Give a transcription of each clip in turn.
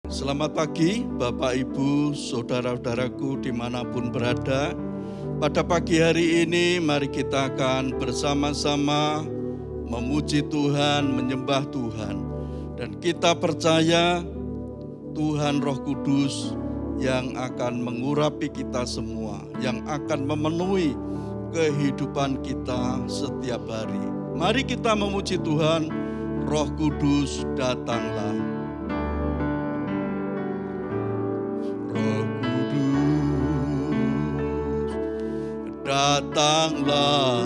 Selamat pagi Bapak Ibu, Saudara-saudaraku dimanapun berada. Pada pagi hari ini mari kita akan bersama-sama memuji Tuhan, menyembah Tuhan. Dan kita percaya Tuhan Roh Kudus yang akan mengurapi kita semua, yang akan memenuhi kehidupan kita setiap hari. Mari kita memuji Tuhan, Roh Kudus datanglah. Roh Kudus datanglah,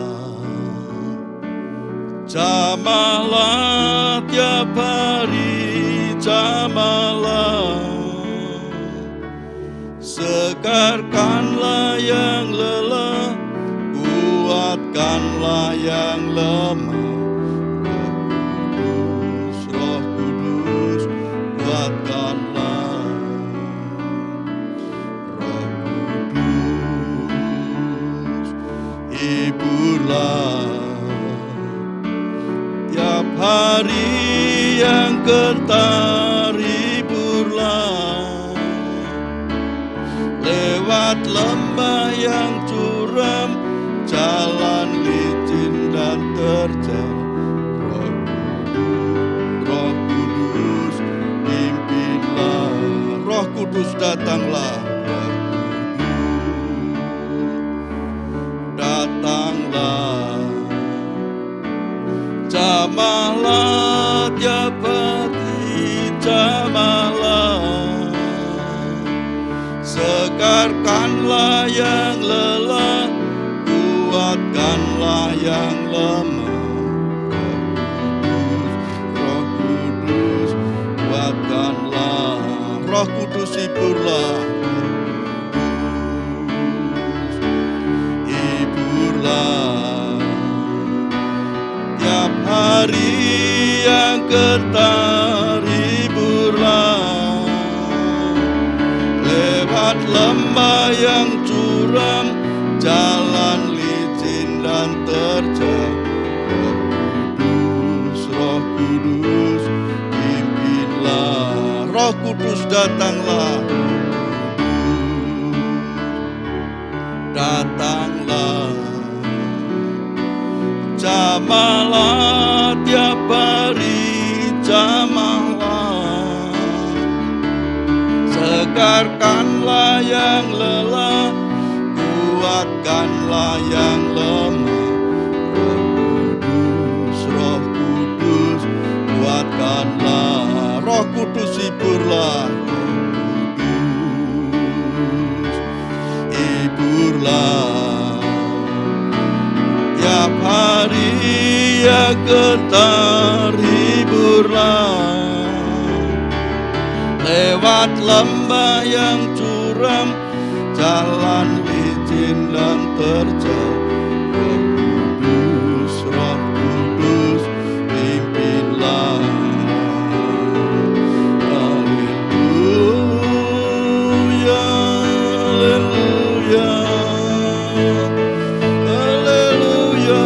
jamahlah tiap hari, jamahlah, segarkanlah yang lelah, kuatkanlah yang lemah. Roh Kudus, kuatkanlah. Hiburlah tiap hari yang gentar, hiburlah lewat lembah yang curam, jalan licin dan terjal. Roh Kudus, pimpinlah. Roh Kudus datanglah. Datanglah, jamahlah tiap hari, jamahlah, segarkanlah yang lelah, kuatkanlah yang lemah. Roh Kudus, kuatkanlah. Roh Kudus, hiburlah. Tiap hari yang gentar, hiburlah lewat lembah yang curam, jalan licin dan terjal. Roh Kudus, pimpinlah. Roh Kudus datanglah. Datanglah, jamahlah tiap hari, jamahlah, segarkanlah yang lelah, kuatkanlah yang lemah. Roh Kudus, kuatkanlah. Roh Kudus, hiburlah. Hiburlah tiap hari yang gentar, hiburlah lewat lembah yang curam, jalan licin dan terjal. Roh Kudus, pimpinlah. Haleluya, haleluya.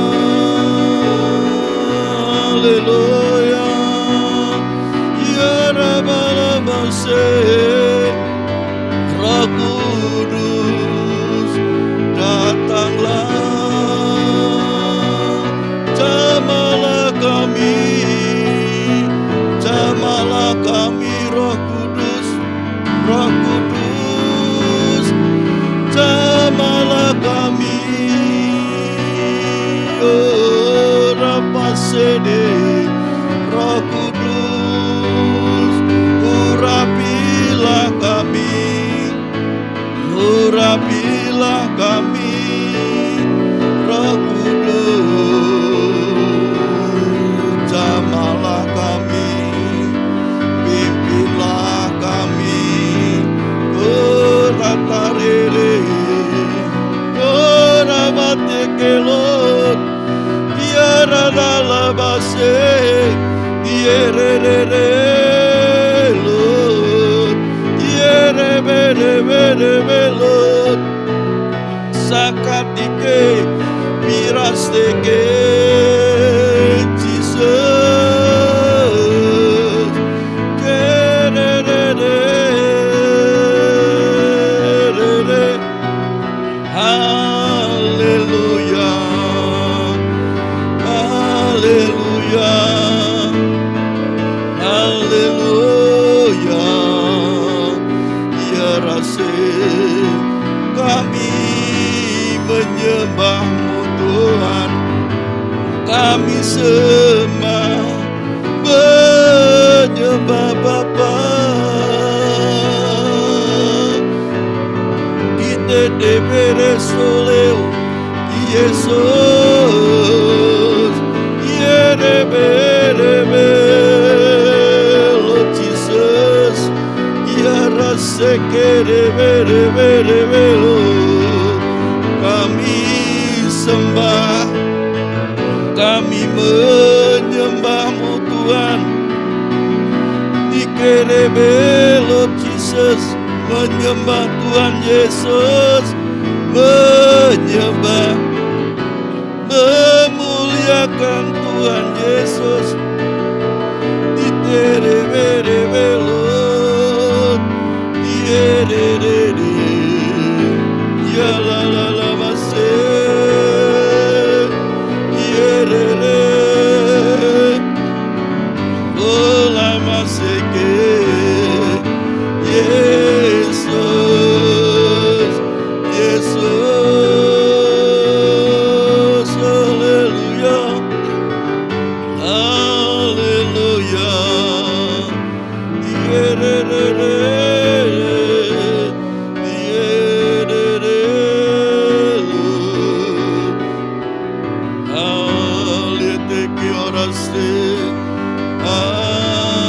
Haleluya, ya Rabbal Masih. Roh Kudus datanglah, jamahlah kami, jamahlah kami. Roh Kudus, Roh Kudus, jamahlah kami. Oh, Rapasede, Roh Kudus, urapilah kami, urapilah kami. Roh Kudus, jamahlah kami, pimpinlah kami. Ratarele, Rabatekelot, Yaradalabase, Yerelelot, Yerebereberebelot, Sakatike, Mirasteke, Jesus, Kerere. de bere soleo Jesus yere bere Lord Jesus yara sekere bere kami sembah, kami menyembah-Mu Tuhan. Dikerebe Lord Jesus, menyembah Tuhan Yesus, menyembah, memuliakan Tuhan Yesus. Diterebe Lord, dierere, ya la la la base, dierere, oh la maseke, Yesus, Yesus, haleluya, haleluya, dierere.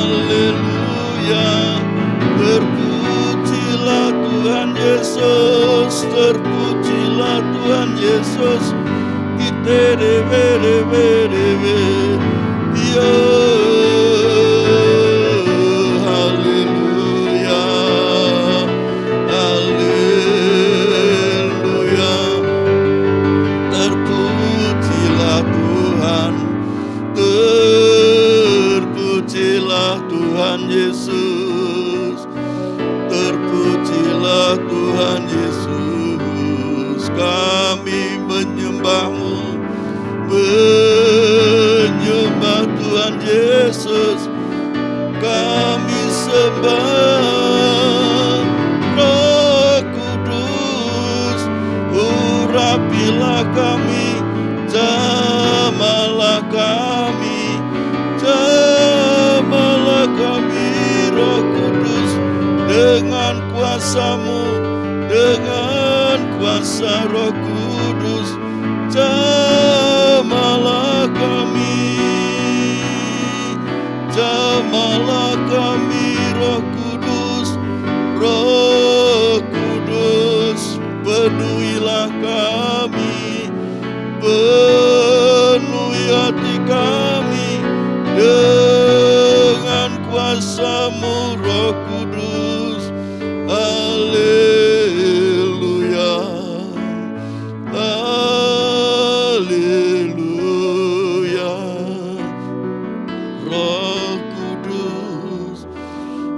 Haleluya, terpujilah Tuhan Yesus, terpujilah Tuhan Yesus. Kita dia, haleluya, haleluya, terpujilah Tuhan. Terpujilah Tuhan Yesus, terpujilah Tuhan Yesus. Kami menyembah-Mu, menyembah Tuhan Yesus. Kami sembah Roh Kudus, urapilah kami, jamalah kami, jamalah kami Roh Kudus, dengan kuasa-Mu, dengan kuasa Roh Kudus, jamalah kami, jamalah kami Roh Kudus, Roh Kudus, penuhilah kami, penuhi hati kami dengan kuasa-Mu Roh Kudus. Haleluya, haleluya. Roh Kudus,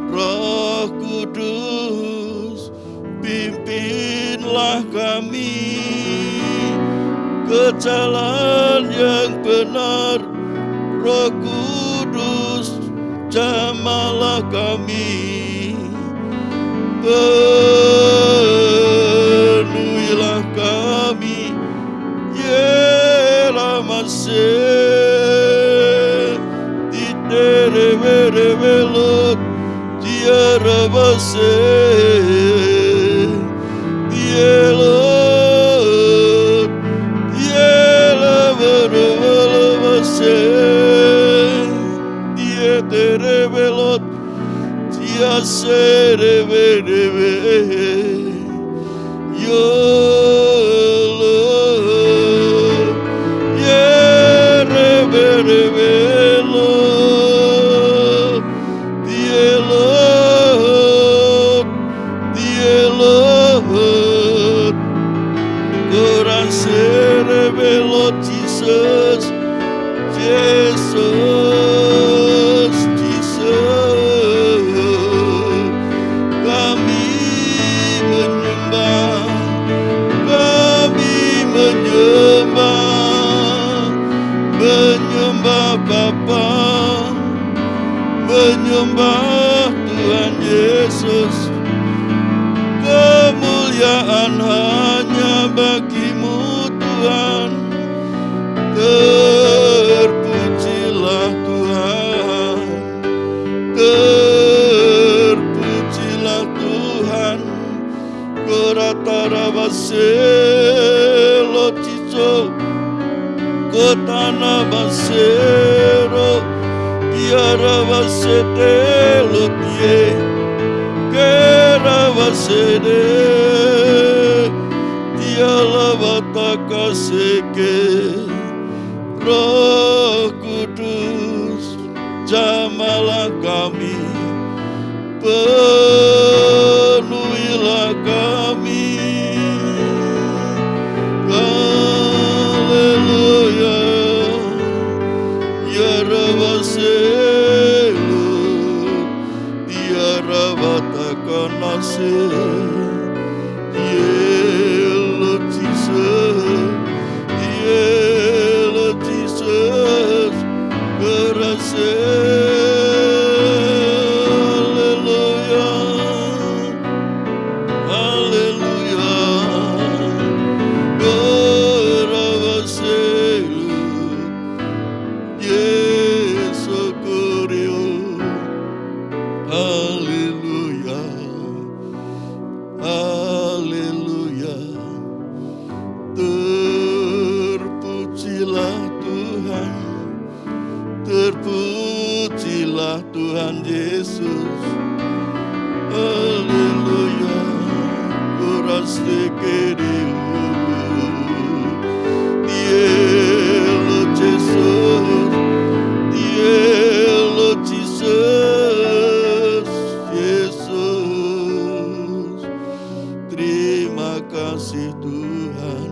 Roh Kudus, pimpinlah kami ke jalan yang benar. Roh Kudus, jamalah kami, penuhilah kami, yelamase, diterebe-rebelot, diarabase, dielot, dielaberebelebase, dieterebelot, diaserebe-rebe, yolo, yerebe-rebelot, dielot, dielot, koraserebelot, Jesus, Jesus, Jesus. Kami menyembah, kami menyembah, menyembah Bapa, menyembah Tuhan Yesus. Kemuliaan hanya bagi-Mu Tuhan. Terpujilah Tuhan, terpujilah Tuhan. Koratara baselo ciso, kotana basero, kiara basete lotie, kera basede, tiala bataka seke, Roh Kudus, jamalah kami, penuhilah kami. Haleluya, ya Rabaselu, ya Rabatakanase, Yellow Jesus, Yellow Jesus, Gerase. Terpujilah Tuhan Yesus. Haleluya. Kuraste keriu. Dielo Jesus. Dielo Jesus. Yesus. Terima kasih Tuhan.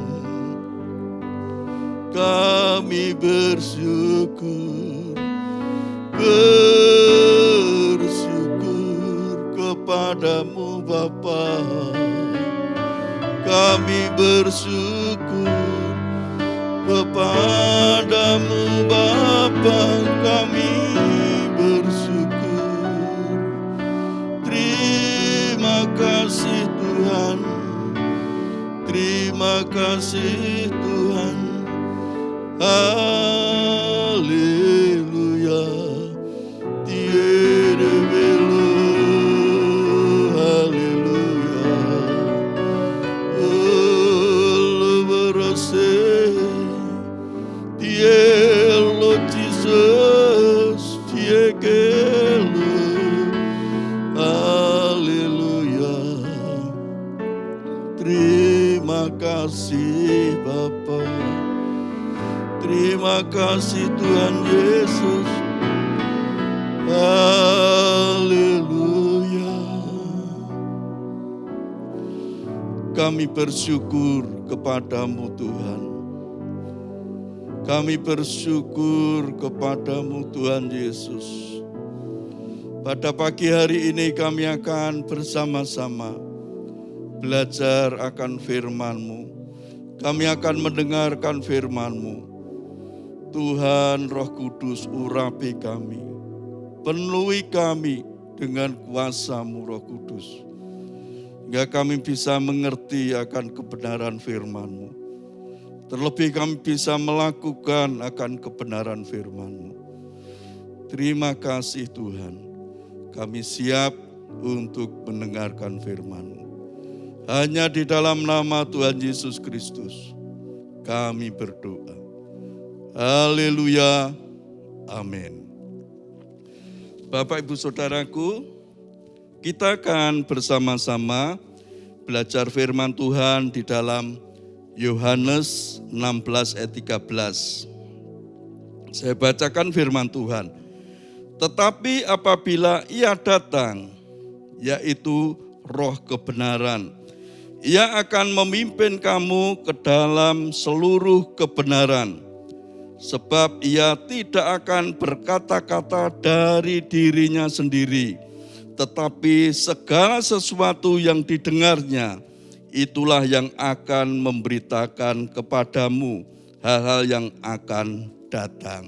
Kami bersyukur kepadamu Bapa. Kami bersyukur kepadamu Bapa. Kami bersyukur. Terima kasih Tuhan. Terima kasih Tuhan. Haleluya. Tiere velo. Haleluya. Oleverase. Tielo Jesus. Tiekelo. Haleluya. Terima kasih Bapa. Terima kasih Tuhan Yesus. Haleluya. Kami bersyukur kepadamu Tuhan. Kami bersyukur kepadamu Tuhan Yesus. Pada pagi hari ini kami akan bersama-sama belajar akan firman-Mu. Kami akan mendengarkan firman-Mu. Tuhan Roh Kudus urapi kami, penuhi kami dengan kuasa-Mu Roh Kudus, hingga kami bisa mengerti akan kebenaran firman-Mu. Terlebih kami bisa melakukan akan kebenaran firman-Mu. Terima kasih Tuhan, kami siap untuk mendengarkan firman-Mu. Hanya di dalam nama Tuhan Yesus Kristus kami berdoa. Haleluya, amin. Bapak Ibu Saudaraku, kita akan bersama-sama belajar firman Tuhan di dalam Yohanes 16 ayat 13. Saya bacakan firman Tuhan. Tetapi apabila Ia datang, yaitu Roh kebenaran, Ia akan memimpin kamu ke dalam seluruh kebenaran. Sebab Ia tidak akan berkata-kata dari dirinya sendiri, tetapi segala sesuatu yang didengarnya, itulah yang akan memberitakan kepadamu hal-hal yang akan datang.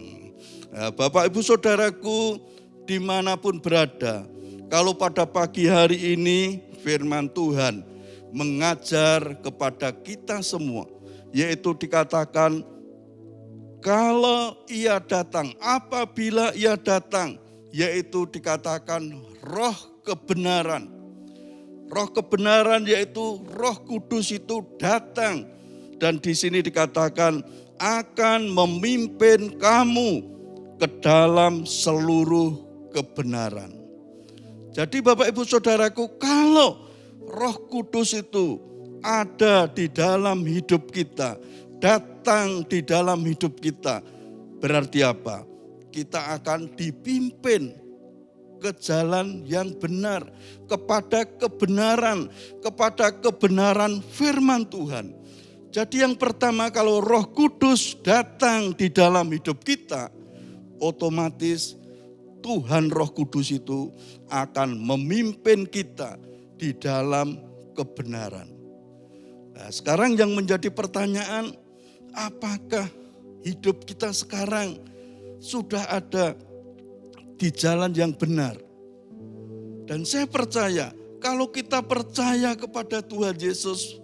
Nah, Bapak Ibu Saudaraku dimanapun berada, kalau pada pagi hari ini firman Tuhan mengajar kepada kita semua, yaitu dikatakan kalau Ia datang, apabila Ia datang, yaitu dikatakan Roh kebenaran. Roh kebenaran yaitu Roh Kudus itu datang. Dan di sini dikatakan akan memimpin kamu ke dalam seluruh kebenaran. Jadi Bapak Ibu Saudaraku, kalau Roh Kudus itu ada di dalam hidup kita, datang di dalam hidup kita, berarti apa? Kita akan dipimpin ke jalan yang benar, kepada kebenaran firman Tuhan. Jadi yang pertama, kalau Roh Kudus datang di dalam hidup kita, otomatis Tuhan Roh Kudus itu akan memimpin kita di dalam kebenaran. Nah, sekarang yang menjadi pertanyaan, apakah hidup kita sekarang sudah ada di jalan yang benar? Dan saya percaya, kalau kita percaya kepada Tuhan Yesus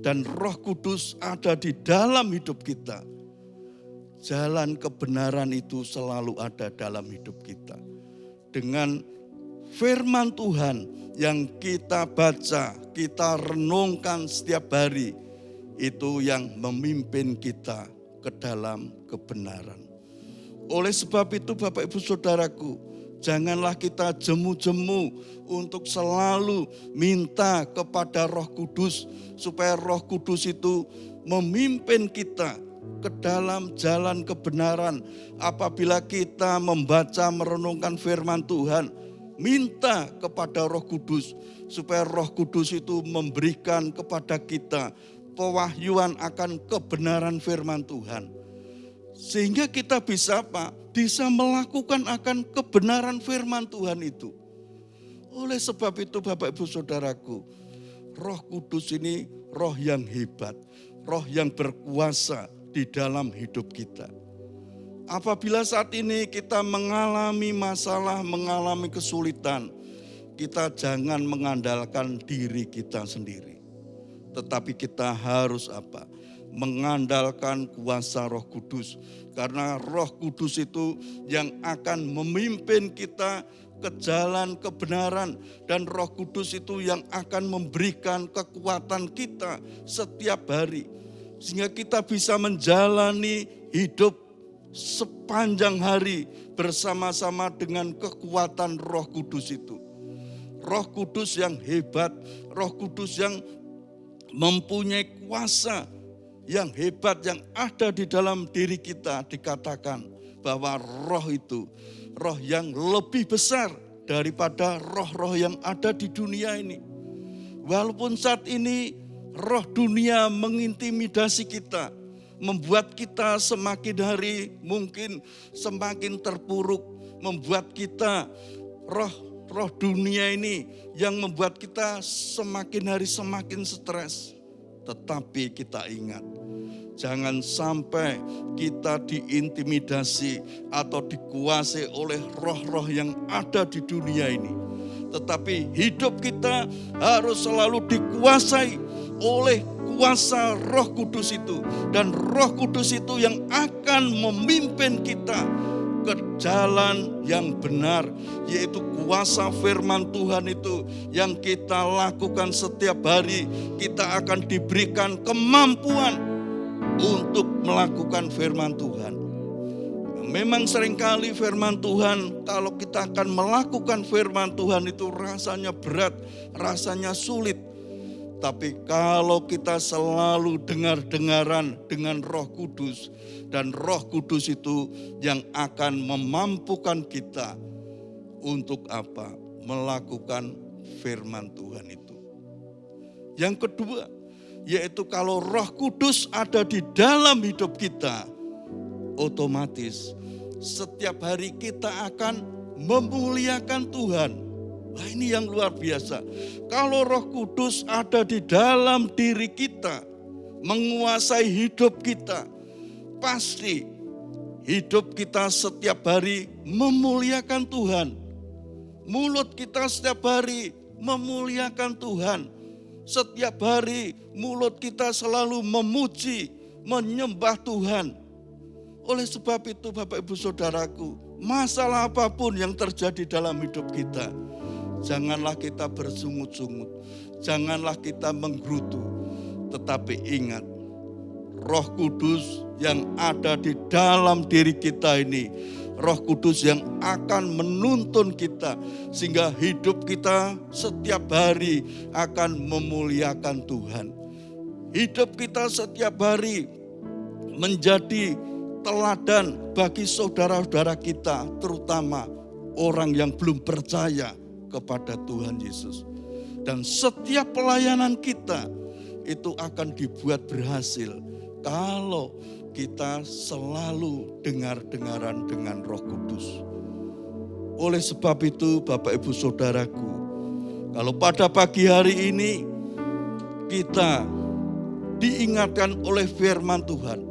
dan Roh Kudus ada di dalam hidup kita, jalan kebenaran itu selalu ada dalam hidup kita. Dengan firman Tuhan yang kita baca, kita renungkan setiap hari, itu yang memimpin kita ke dalam kebenaran. Oleh sebab itu Bapak Ibu Saudaraku, janganlah kita jemu-jemu untuk selalu minta kepada Roh Kudus, supaya Roh Kudus itu memimpin kita ke dalam jalan kebenaran. Apabila kita membaca merenungkan firman Tuhan, minta kepada Roh Kudus, supaya Roh Kudus itu memberikan kepada kita pewahyuan akan kebenaran firman Tuhan. Sehingga kita bisa apa? Bisa melakukan akan kebenaran firman Tuhan itu. Oleh sebab itu Bapak Ibu Saudaraku, Roh Kudus ini roh yang hebat, roh yang berkuasa di dalam hidup kita. Apabila saat ini kita mengalami masalah, mengalami kesulitan, kita jangan mengandalkan diri kita sendiri. Tetapi kita harus apa? Mengandalkan kuasa Roh Kudus. Karena Roh Kudus itu yang akan memimpin kita ke jalan kebenaran. Dan Roh Kudus itu yang akan memberikan kekuatan kita setiap hari. Sehingga kita bisa menjalani hidup sepanjang hari bersama-sama dengan kekuatan Roh Kudus itu. Roh Kudus yang hebat, Roh Kudus yang mempunyai kuasa yang hebat yang ada di dalam diri kita. Dikatakan bahwa roh itu roh yang lebih besar daripada roh-roh yang ada di dunia ini. Walaupun saat ini roh dunia mengintimidasi kita, membuat kita semakin hari mungkin semakin terpuruk, membuat kita roh dunia ini yang membuat kita semakin hari semakin stres. Tetapi kita ingat, jangan sampai kita diintimidasi atau dikuasai oleh roh-roh yang ada di dunia ini. Tetapi hidup kita harus selalu dikuasai oleh kuasa Roh Kudus itu. Dan Roh Kudus itu yang akan memimpin kita ke jalan yang benar, yaitu kuasa firman Tuhan itu yang kita lakukan setiap hari. Kita akan diberikan kemampuan untuk melakukan firman Tuhan. Memang seringkali firman Tuhan, kalau kita akan melakukan firman Tuhan itu rasanya berat, rasanya sulit. Tapi kalau kita selalu dengar-dengaran dengan Roh Kudus, dan Roh Kudus itu yang akan memampukan kita untuk apa? Melakukan firman Tuhan itu. Yang kedua, yaitu kalau Roh Kudus ada di dalam hidup kita, otomatis setiap hari kita akan memuliakan Tuhan. Wah, ini yang luar biasa. Kalau Roh Kudus ada di dalam diri kita, menguasai hidup kita, pasti hidup kita setiap hari memuliakan Tuhan. Mulut kita setiap hari memuliakan Tuhan. Setiap hari mulut kita selalu memuji, menyembah Tuhan. Oleh sebab itu Bapak Ibu Saudaraku, masalah apapun yang terjadi dalam hidup kita, Janganlah kita bersungut-sungut, janganlah kita menggerutu, tetapi ingat, Roh Kudus yang ada di dalam diri kita ini, Roh Kudus yang akan menuntun kita sehingga hidup kita setiap hari akan memuliakan Tuhan. Hidup kita setiap hari menjadi teladan bagi saudara-saudara kita, terutama orang yang belum percaya kepada Tuhan Yesus. Dan setiap pelayanan kita itu akan dibuat berhasil kalau kita selalu dengar-dengaran dengan Roh Kudus. Oleh sebab itu, Bapak Ibu Saudaraku, kalau pada pagi hari ini kita diingatkan oleh firman Tuhan,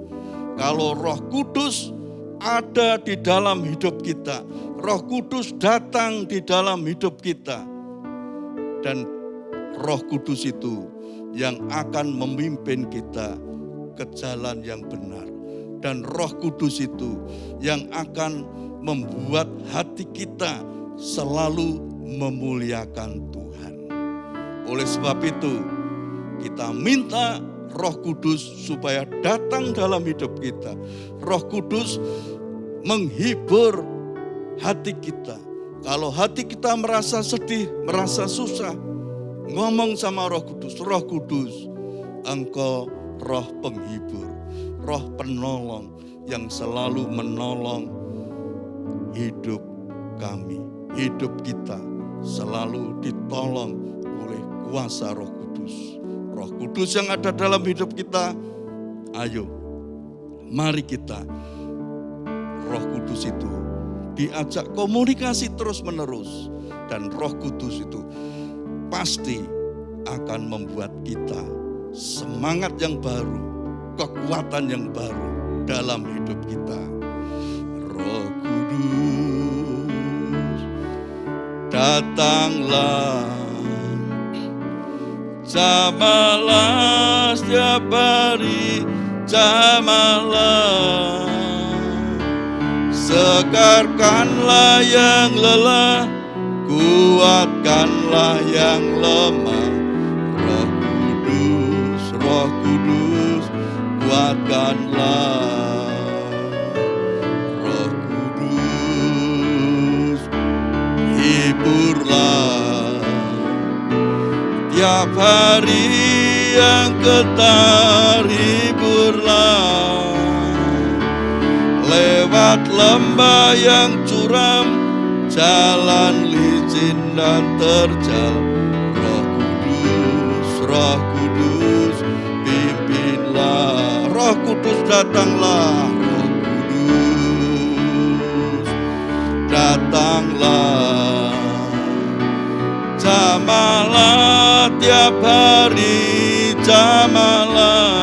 kalau Roh Kudus ada di dalam hidup kita, Roh Kudus datang di dalam hidup kita, dan Roh Kudus itu yang akan memimpin kita ke jalan yang benar. Dan Roh Kudus itu yang akan membuat hati kita selalu memuliakan Tuhan. Oleh sebab itu, kita minta Roh Kudus supaya datang dalam hidup kita. Roh Kudus menghibur hati kita. Kalau hati kita merasa sedih, merasa susah, ngomong sama Roh Kudus, Roh Kudus, Engkau Roh penghibur, Roh penolong yang selalu menolong hidup kami. Hidup kita selalu ditolong oleh kuasa Roh Kudus. Roh Kudus yang ada dalam hidup kita, ayo, mari kita, Roh Kudus itu diajak komunikasi terus-menerus. Dan Roh Kudus itu pasti akan membuat kita semangat yang baru, kekuatan yang baru dalam hidup kita. Roh Kudus, datanglah, jamalah setiap hari, jamalah, segarkanlah yang lelah, kuatkanlah yang lemah. Roh Kudus, kuatkanlah. Roh Kudus, hiburlah. Tiap hari yang getar, hiburlah. Lewat lembah yang curam, jalan licin dan terjal. Roh Kudus, Roh Kudus, pimpinlah. Roh Kudus, datanglah. Roh Kudus, datanglah. Jamalah tiap hari, jamalah.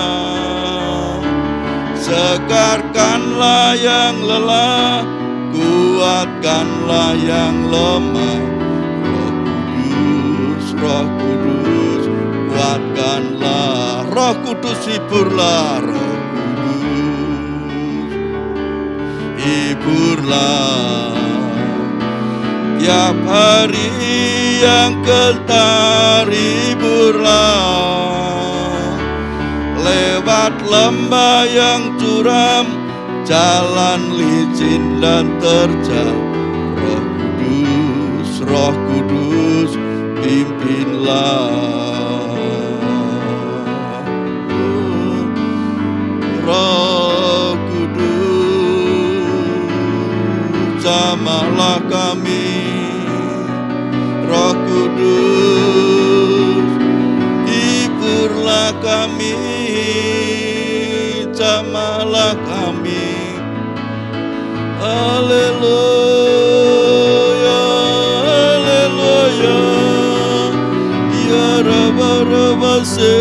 Segarkanlah yang lelah, kuatkanlah yang lemah. Roh Kudus, Roh Kudus, kuatkanlah. Roh Kudus, hiburlah. Roh Kudus, hiburlah. Tiap hari yang gentar, hiburlah. Lewat lembah yang curam, jalan licin dan terjal. Roh Kudus, Roh Kudus, pimpinlah. Roh Kudus, jamahlah kami. Roh Kudus, hiburlah kami, jamahlah kami. Haleluya, haleluya, ya Rabba Rabba se,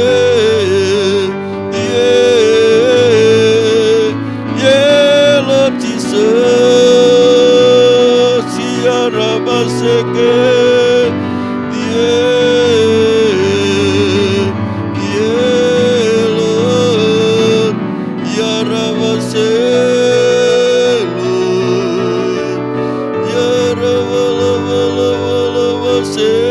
yeah, Lord Jesus, ya Rabba seke. Say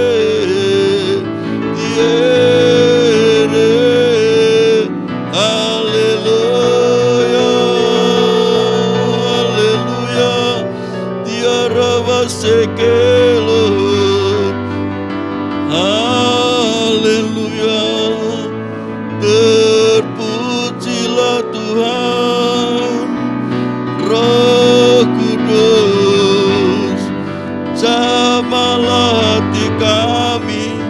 Terpujilah Tuhan, Roh Kudus, jamahlah hati kami,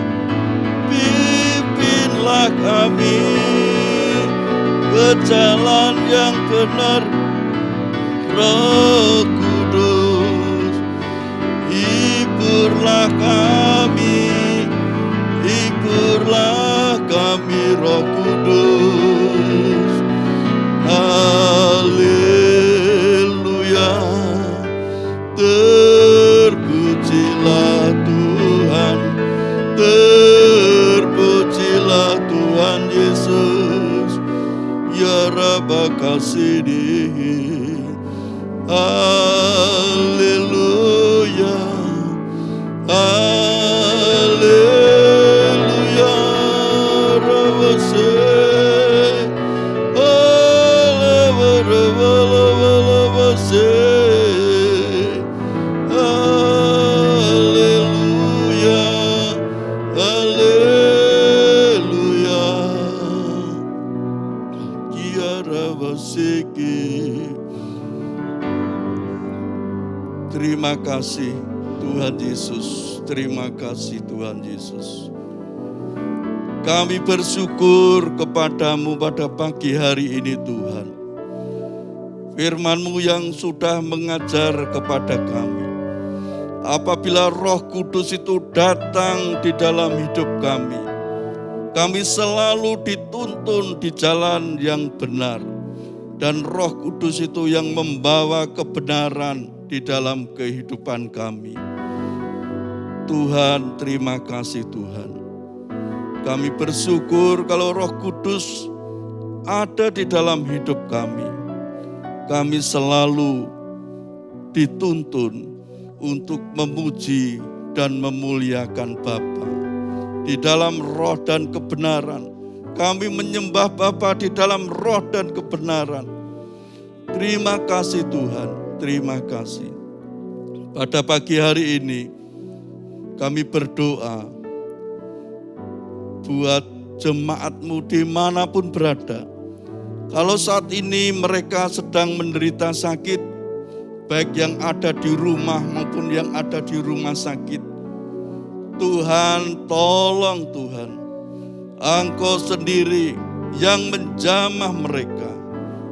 pimpinlah kami ke jalan yang benar. Roh Kudus, hiburlah kami, Roh Kudus. Haleluya, terpujilah Tuhan, terpujilah Tuhan Yesus, ya Rabba kasih. Haleluya, haleluya, rawase, rawase, haleluya, haleluya, kia rawase. Terima kasih Tuhan Yesus, terima kasih Tuhan Yesus. Kami bersyukur kepadamu pada pagi hari ini Tuhan. Firman-Mu yang sudah mengajar kepada kami. Apabila Roh Kudus itu datang di dalam hidup kami selalu dituntun di jalan yang benar. Dan Roh Kudus itu yang membawa kebenaran di dalam kehidupan kami. Tuhan, terima kasih Tuhan. Kami bersyukur kalau Roh Kudus ada di dalam hidup kami. Kami selalu dituntun untuk memuji dan memuliakan Bapa di dalam roh dan kebenaran. Kami menyembah Bapa di dalam roh dan kebenaran. Terima kasih Tuhan, terima kasih. Pada pagi hari ini kami berdoa buat jemaat-Mu dimanapun berada. Kalau saat ini mereka sedang menderita sakit, baik yang ada di rumah maupun yang ada di rumah sakit, Tuhan tolong Tuhan. Engkau sendiri yang menjamah mereka.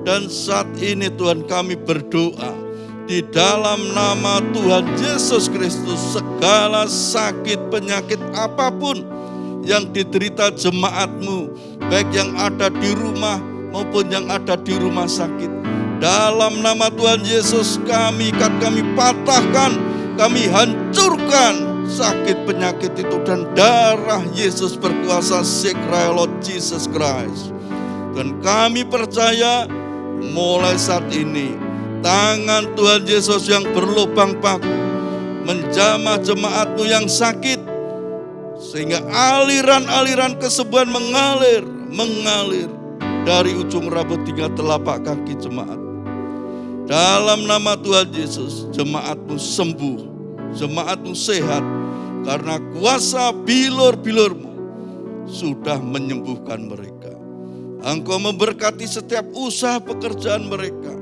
Dan saat ini Tuhan kami berdoa di dalam nama Tuhan Yesus Kristus, segala sakit penyakit apapun yang diderita jemaat-Mu, baik yang ada di rumah maupun yang ada di rumah sakit, dalam nama Tuhan Yesus kami patahkan, kami hancurkan sakit penyakit itu, dan darah Yesus berkuasa. Sekra Lord Jesus Christ. Dan kami percaya mulai saat ini tangan Tuhan Yesus yang berlubang paku menjamah jemaat-Mu yang sakit, sehingga aliran-aliran kesembuhan mengalir dari ujung rambut hingga telapak kaki jemaat. Dalam nama Tuhan Yesus, jemaat-Mu sembuh, jemaat-Mu sehat, karena kuasa bilur-bilur-Mu sudah menyembuhkan mereka. Engkau memberkati setiap usaha pekerjaan mereka.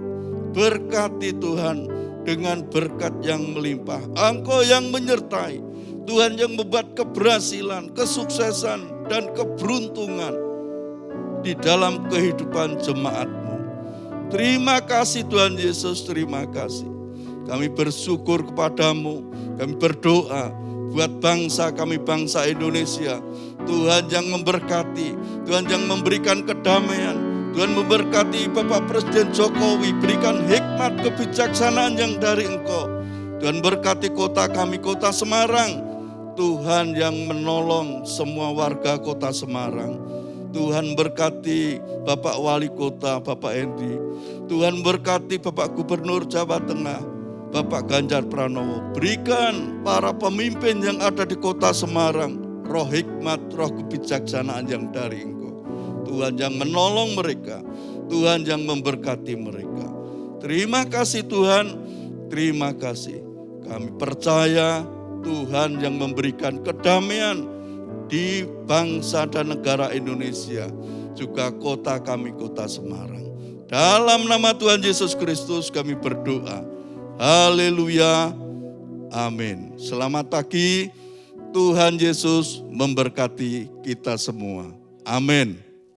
Berkati Tuhan dengan berkat yang melimpah. Engkau yang menyertai, Tuhan yang membuat keberhasilan, kesuksesan, dan keberuntungan di dalam kehidupan jemaat-Mu. Terima kasih Tuhan Yesus, terima kasih. Kami bersyukur kepadamu, kami berdoa buat bangsa kami, bangsa Indonesia. Tuhan yang memberkati, Tuhan yang memberikan kedamaian, Tuhan memberkati Bapak Presiden Jokowi, berikan hikmat kebijaksanaan yang dari Engkau. Tuhan berkati kota kami, kota Semarang. Tuhan yang menolong semua warga kota Semarang. Tuhan berkati Bapak Wali Kota, Bapak Endi. Tuhan berkati Bapak Gubernur Jawa Tengah, Bapak Ganjar Pranowo. Berikan para pemimpin yang ada di kota Semarang roh hikmat, roh kebijaksanaan yang dari Engkau. Tuhan yang menolong mereka, Tuhan yang memberkati mereka. Terima kasih Tuhan, terima kasih. Kami percaya Tuhan yang memberikan kedamaian di bangsa dan negara Indonesia. juga kota kami, kota Semarang. Dalam nama Tuhan Yesus Kristus kami berdoa. Haleluya. Amin. Selamat pagi. Tuhan Yesus memberkati kita semua. Amin.